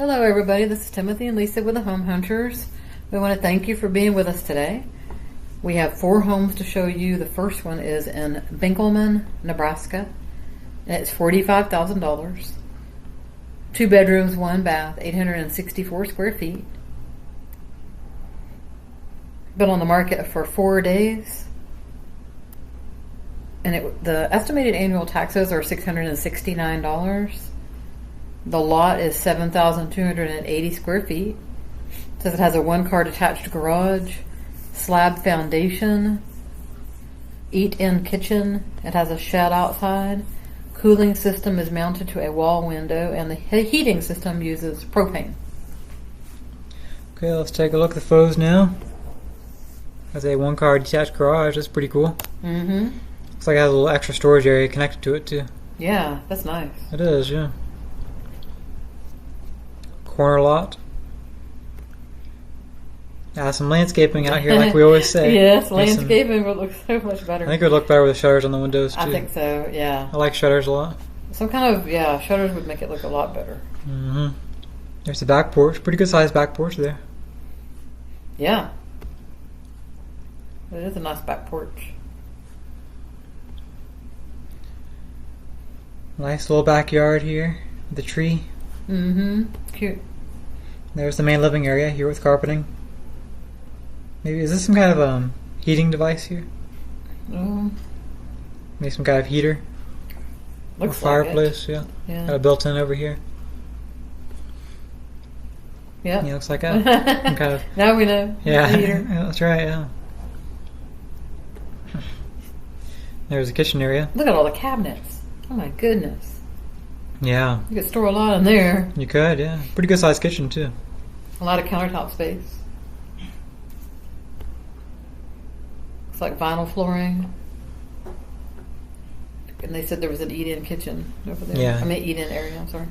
Hello everybody, this is Timothy and Lisa with the Home Hunters. We want to thank you for being with us today. We have 4 homes to show you. The first one is in Benkelman, Nebraska. And it's $45,000. 2 bedrooms, 1 bath, 864 square feet. Been on the market for 4 days. And the estimated annual taxes are $669. The lot is 7,280 square feet. It says it has a 1-car detached garage, slab foundation, eat-in kitchen. It has a shed outside. Cooling system is mounted to a wall window, and the heating system uses propane. Okay, let's take a look at the photos now. Has a 1-car detached garage. That's pretty cool. Mm-hmm. Looks like it has a little extra storage area connected to it too. Yeah, that's nice. It is, yeah. Corner lot. Some landscaping out here, like we always say. Yes, landscaping would look so much better. I think it would look better with the shutters on the windows too. I think so, yeah. I like shutters a lot. Some kind of, shutters would make it look a lot better. Mm-hmm. There's the back porch. Pretty good sized back porch there. Yeah. It is a nice back porch. Nice little backyard here with the tree. Mm-hmm. Cute. There's the main living area here with carpeting. Maybe, is this some kind of heating device here? Maybe some kind of heater? Looks or fireplace, like it. Yeah. Got a built-in over here. Yeah. Yeah, looks like that. Some kind of, now we know. yeah, Heater. yeah, that's right, yeah. There's the kitchen area. Look at all the cabinets. Oh my goodness. Yeah. You could store a lot in there. You could, yeah. Pretty good sized kitchen too. A lot of countertop space. Looks like vinyl flooring. And they said there was an eat-in kitchen over there. Yeah. I mean eat-in area, I'm sorry.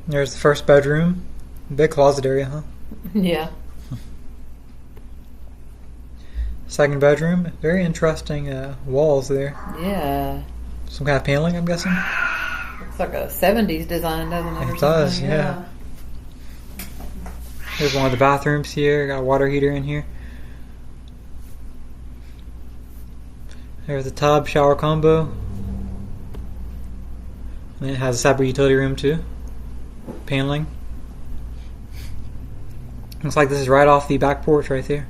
There's the first bedroom. Big closet area, huh? Yeah. Second bedroom. Very interesting walls there. Yeah. Some kind of paneling, I'm guessing? Looks like a 70s design, doesn't it? It does, yeah. There's one of the bathrooms here. Got a water heater in here. There's a tub shower combo. And it has a separate utility room too. Paneling. Looks like this is right off the back porch right there.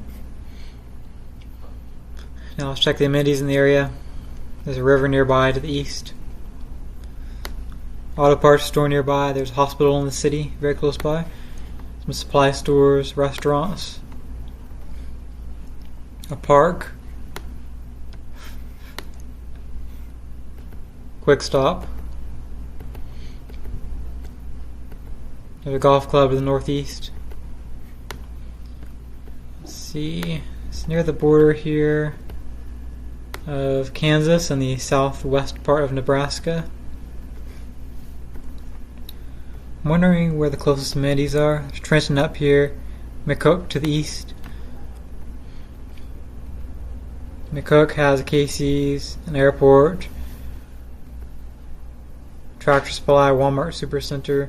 Now let's check the amenities in the area. There's a river nearby to the east. Auto parts store nearby. There's a hospital in the city very close by. Some supply stores, restaurants. A park. Quick stop. There's a golf club to the northeast. Let's see. It's near the border here of Kansas and the southwest part of Nebraska. I'm wondering where the closest amenities are. There's Trenton up here, McCook to the east. McCook has a Casey's, an airport, Tractor Supply, Walmart Supercenter,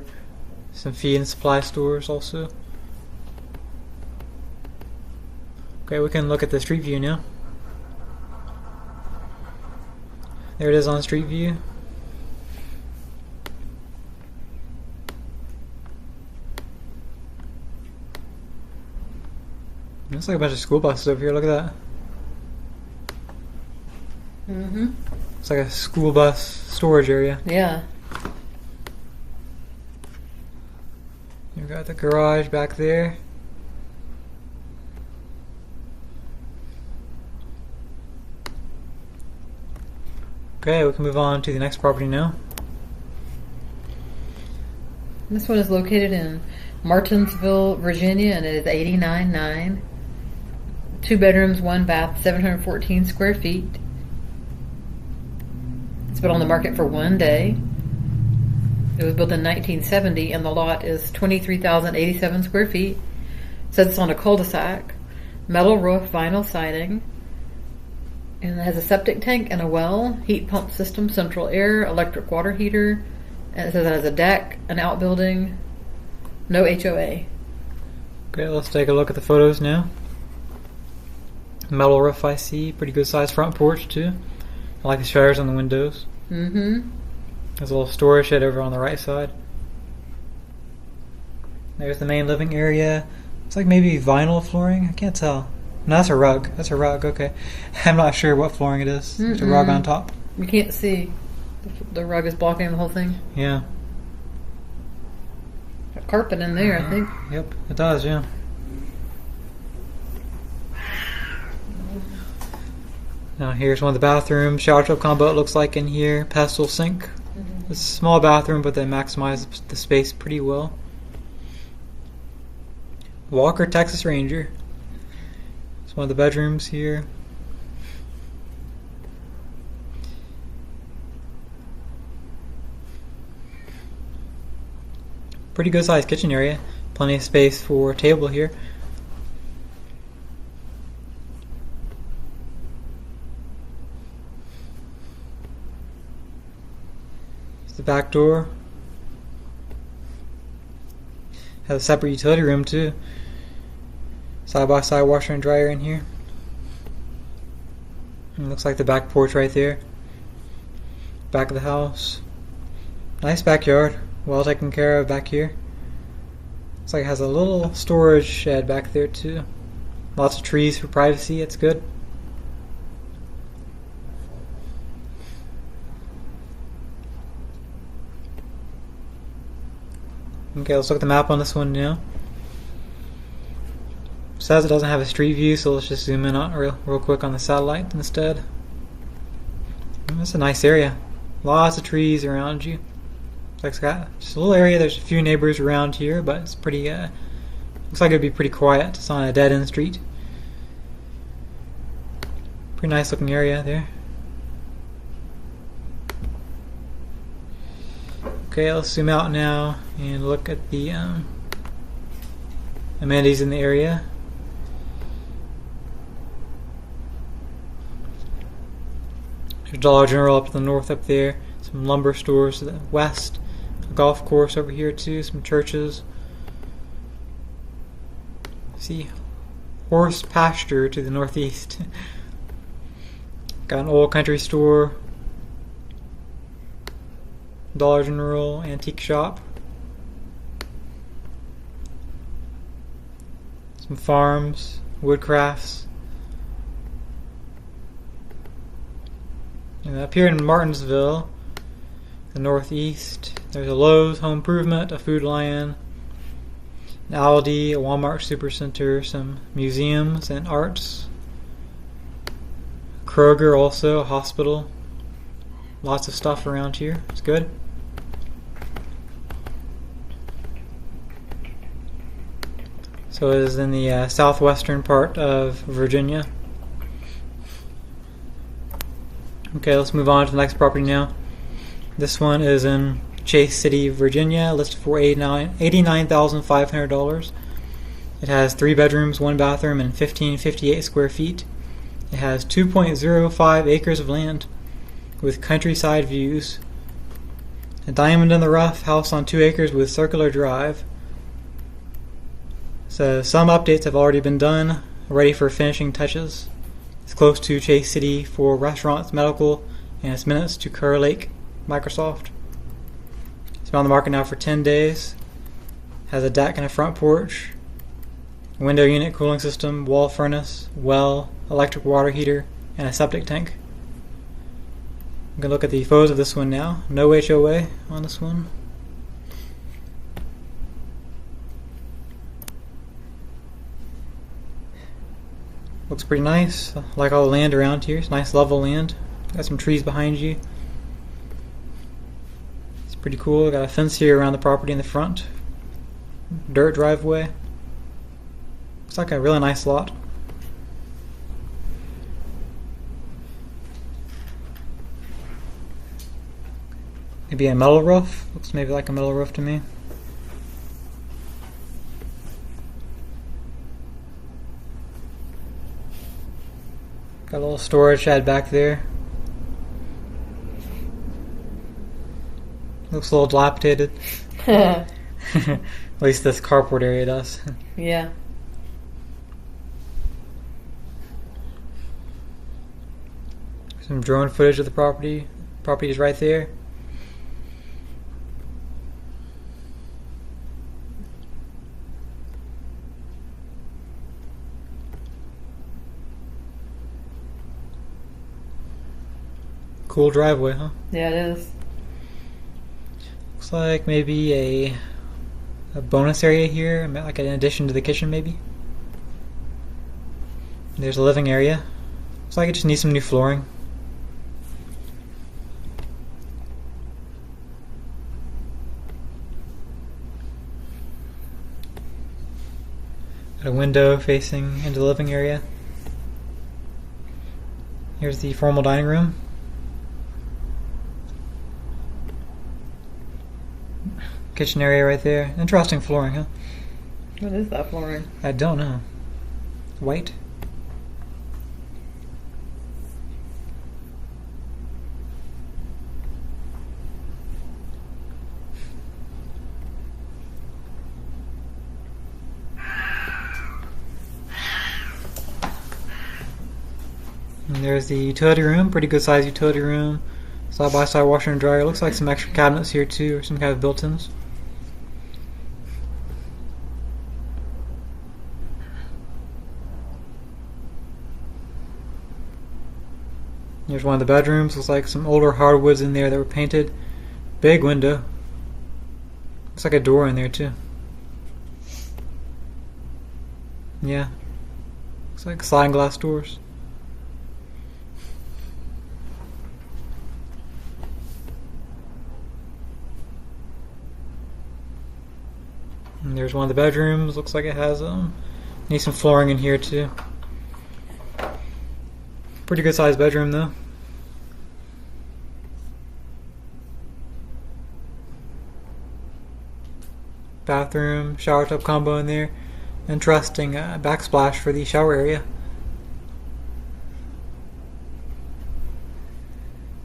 some feed and supply stores also. Okay, we can look at the street view now. There it is on street view. Looks like a bunch of school buses over here. Look at that. Mm-hmm. It's like a school bus storage area. Yeah. You've got the garage back there. Okay, we can move on to the next property now. This one is located in Martinsville, Virginia, and it is $89,900. 2 bedrooms, 1 bath, 714 square feet. It's been on the market for 1 day. It was built in 1970, and the lot is 23,087 square feet. It says it's on a cul-de-sac. Metal roof, vinyl siding. And it has a septic tank and a well, heat pump system, central air, electric water heater, And it says it has a deck, an outbuilding, no HOA. Okay, let's take a look at the photos now. Metal roof I see. Pretty good sized front porch too. I like the shutters on the windows. Mm-hmm. There's a little storage shed over on the right side. There's the main living area. It's like maybe vinyl flooring. I can't tell. No, that's a rug. That's a rug. Okay. I'm not sure what flooring it is. There's a rug on top. You can't see. The rug is blocking the whole thing. Yeah. Got carpet in there, I think. Yep, it does, yeah. Now here's one of the bathrooms. Shower tub combo it looks like in here. Pestle sink. It's a small bathroom, but they maximize the space pretty well. Walker Texas Ranger. It's one of the bedrooms here. Pretty good sized kitchen area. Plenty of space for a table here. It's the back door. Has a separate utility room too. Side by side washer and dryer in here. And it looks like the back porch right there. Back of the house. Nice backyard. Well taken care of back here. Looks like it has a little storage shed back there too. Lots of trees for privacy. It's good. Okay, let's look at the map on this one now. It says it doesn't have a street view, so let's just zoom in on real quick on the satellite instead. That's a nice area. Lots of trees around you. It's got just a little area. There's a few neighbors around here, but it's pretty. Looks like it'd be pretty quiet. It's on a dead-end street. Pretty nice looking area there. Okay, let's zoom out now and look at the amenities in the area. There's Dollar General up to the north up there. Some lumber stores to the west. A golf course over here too. Some churches. See, horse pasture to the northeast. Got an old country store. Dollar General, antique shop. Some farms, wood crafts. And up here in Martinsville, the northeast, there's a Lowe's Home Improvement, a Food Lion, an Aldi, a Walmart Supercenter, some museums and arts. Kroger also, a hospital. Lots of stuff around here. It's good. So it is in the southwestern part of Virginia. Okay, let's move on to the next property now. This one is in Chase City, Virginia, listed for $89,500. It has 3 bedrooms, 1 bathroom, and 1558 square feet. It has 2.05 acres of land with countryside views. A diamond in the rough house on 2 acres with circular drive. So some updates have already been done, ready for finishing touches. It's close to Chase City for restaurants, medical, and it's minutes to Kerr Lake, Microsoft. It's been on the market now for 10 days. Has a deck and a front porch, window unit, cooling system, wall furnace, well, electric water heater, and a septic tank. I'm going to look at the photos of this one now. No HOA on this one. Looks pretty nice. I like all the land around here. It's nice level land. Got some trees behind you. It's pretty cool. Got a fence here around the property in the front. Dirt driveway. Looks like a really nice lot. Maybe a metal roof. Looks maybe like a metal roof to me. Got a little storage shed back there. Looks a little dilapidated. At least this carport area does. Yeah. Some drone footage of the property. Property is right there. Cool driveway, huh? Yeah, it is. Looks like maybe a bonus area here, like an addition to the kitchen maybe. There's a living area. Looks like it just needs some new flooring. Got a window facing into the living area. Here's the formal dining room. Kitchen area right there. Interesting flooring, huh? What is that flooring? I don't know. White? And there's the utility room. Pretty good sized utility room. Side by side washer and dryer. Looks like some extra cabinets here too, or some kind of built-ins. Here's one of the bedrooms. Looks like some older hardwoods in there that were painted. Big window. Looks like a door in there too. Yeah. Looks like sliding glass doors. And there's one of the bedrooms. Looks like it has needs some flooring in here too. Pretty good sized bedroom though. Bathroom, shower tub combo in there. Interesting backsplash for the shower area.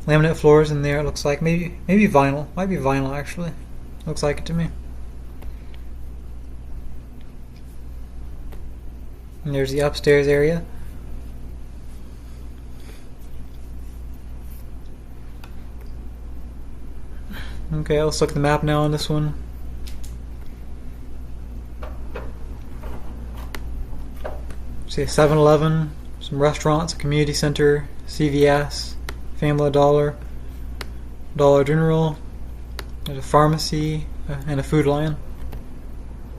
Laminate floors in there. It looks like maybe vinyl. Might be vinyl actually. Looks like it to me. And there's the upstairs area. Okay, let's look at the map now on this one. See a 7-Eleven, some restaurants, a community center, CVS, Family Dollar, Dollar General, there's a pharmacy, and a Food Lion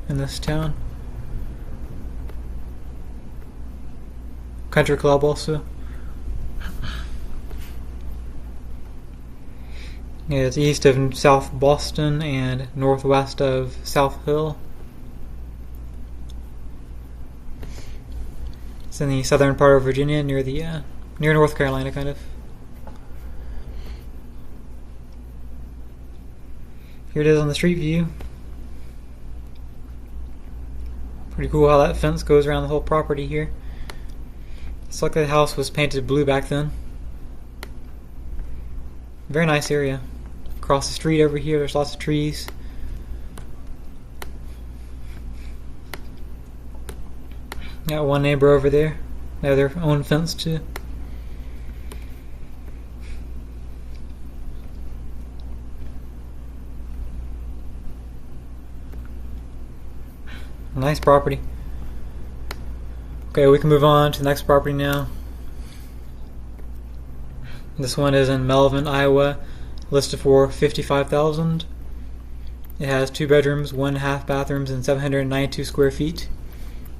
in this town. Country Club also. Yeah, it's east of South Boston and northwest of South Hill. It's in the southern part of Virginia, near North Carolina, kind of. Here it is on the street view. Pretty cool how that fence goes around the whole property here. It's like the house was painted blue back then. Very nice area. Across the street over here, there's lots of trees. Got one neighbor over there. They have their own fence too. Nice property. Okay, we can move on to the next property now. This one is in Melvin, Iowa, listed for $55,000. It has 2 bedrooms, 1.5 bathrooms, and 792 square feet.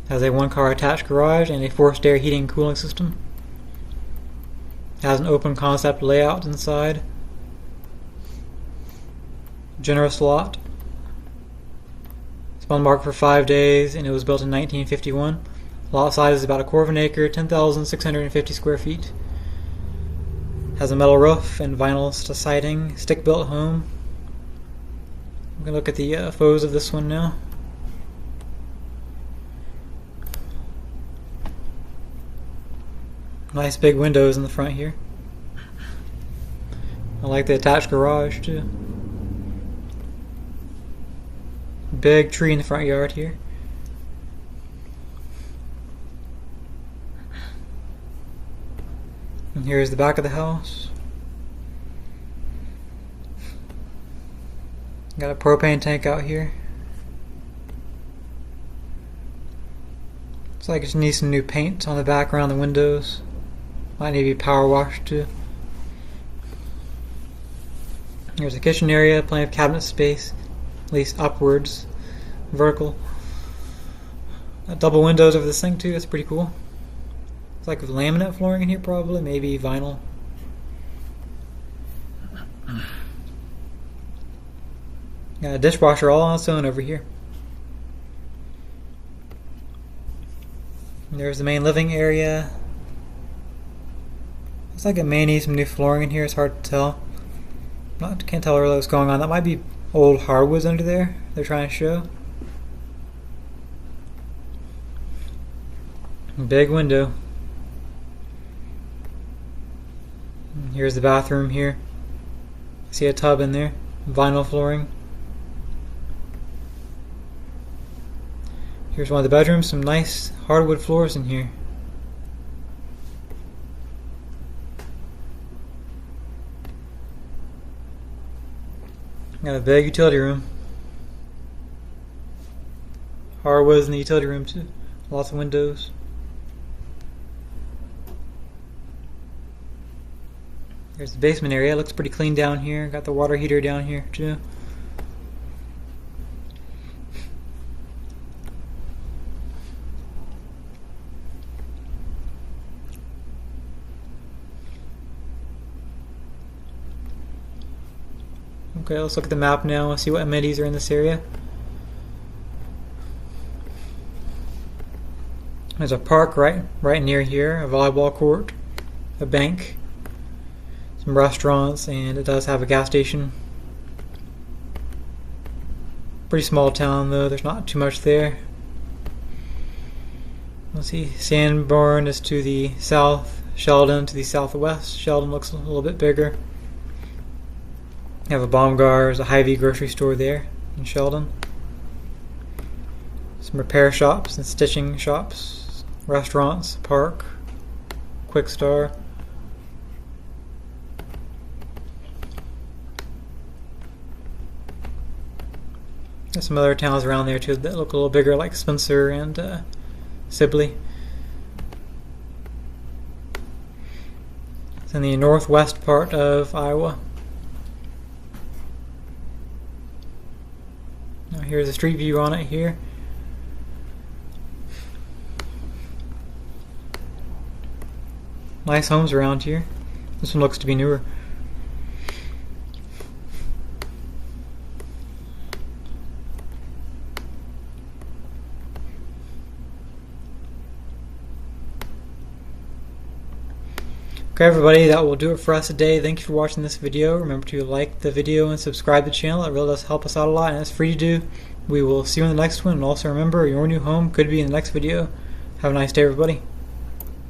It has a 1-car attached garage and a forced air heating and cooling system. It has an open concept layout inside. Generous lot. It's been on the market for 5 days and it was built in 1951. Lot size is about 1/4 acre, 10,650 square feet. Has a metal roof and vinyl siding, stick-built home. I'm going to look at the photos of this one now. Nice big windows in the front here. I like the attached garage too. big tree in the front yard here. And here's the back of the house. Got a propane tank out here. Looks like it needs some new paint on the back around the windows. Might need to be power washed too. Here's the kitchen area, plenty of cabinet space, at least upwards, vertical. Double windows over the sink too, that's pretty cool. It's like laminate flooring in here probably, maybe vinyl. Got a dishwasher all on its own over here. And there's the main living area. Looks like it may need some new flooring in here, it's hard to tell. Can't tell really what's going on. That might be old hardwoods under there they're trying to show. Big window. And here's the bathroom here. See a tub in there. Vinyl flooring. Here's one of the bedrooms. Some nice hardwood floors in here. Got a big utility room. Hardwoods in the utility room too. Lots of windows. There's the basement area. Looks pretty clean down here. Got the water heater down here too. Okay, let's look at the map now and see what amenities are in this area. There's a park right near here, a volleyball court, a bank, some restaurants, and it does have a gas station. Pretty small town though, there's not too much there. Let's see, Sanborn is to the south, Sheldon to the southwest. Sheldon looks a little bit bigger. You have a Baumgar's, a Hy-Vee grocery store there in Sheldon. Some repair shops and stitching shops, restaurants, park, Quick Star. There's some other towns around there too that look a little bigger, like Spencer and Sibley. It's in the northwest part of Iowa. Now here's a street view on it here. Nice homes around here. This one looks to be newer. Okay everybody, that will do it for us today. Thank you for watching this video. Remember to like the video and subscribe to the channel. It really does help us out a lot and it's free to do. We will see you in the next one, and also remember, your new home could be in the next video. Have a nice day everybody.